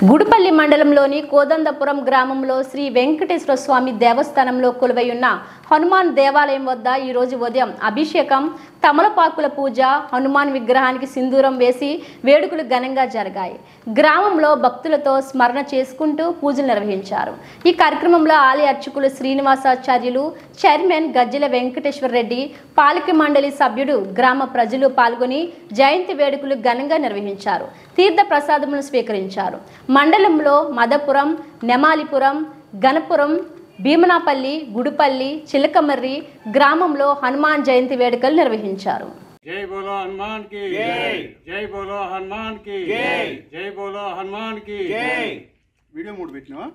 గుడిపల్లి మండలంలోని కోదండపురం గ్రామంలో శ్రీ వెంకటేశ్వర స్వామి దేవస్థానంలో కొలువై ఉన్న హనుమాన్ దేవాలయం వద్ద ఈ రోజు ఉదయం అభిషేకం, తమలపాకుల పూజ, హనుమాన్ విగ్రహానికి సింధూరం వేసి వేడుకలు ఘనంగా జరిగాయి. గ్రామంలో భక్తులతో స్మరణ చేసుకుంటూ పూజలు నిర్వహించారు. ఈ కార్యక్రమంలో ఆలయ అర్చకులు శ్రీనివాసాచార్యులు, చైర్మన్ గజ్జెల వెంకటేశ్వర రెడ్డి, పాలక మండలి సభ్యుడు, గ్రామ ప్రజలు పాల్గొని జయంతి వేడుకలు ఘనంగా నిర్వహించారు. తీర్థ ప్రసాదములను స్వీకరించారు. మండలంలో మదపురం, నెమాలిపురం, గణపురం, భీమనాపల్లి, గుడిపల్లి, చిలకమర్రి గ్రామంలో హనుమాన్ జయంతి వేడుకలు నిర్వహించారు. జై బోలో హనుమాన్ కి జై, జై బోలో హనుమాన్ కి జై, జై బోలో హనుమాన్ కి జై. వీడియో మూడు పెట్టినావా?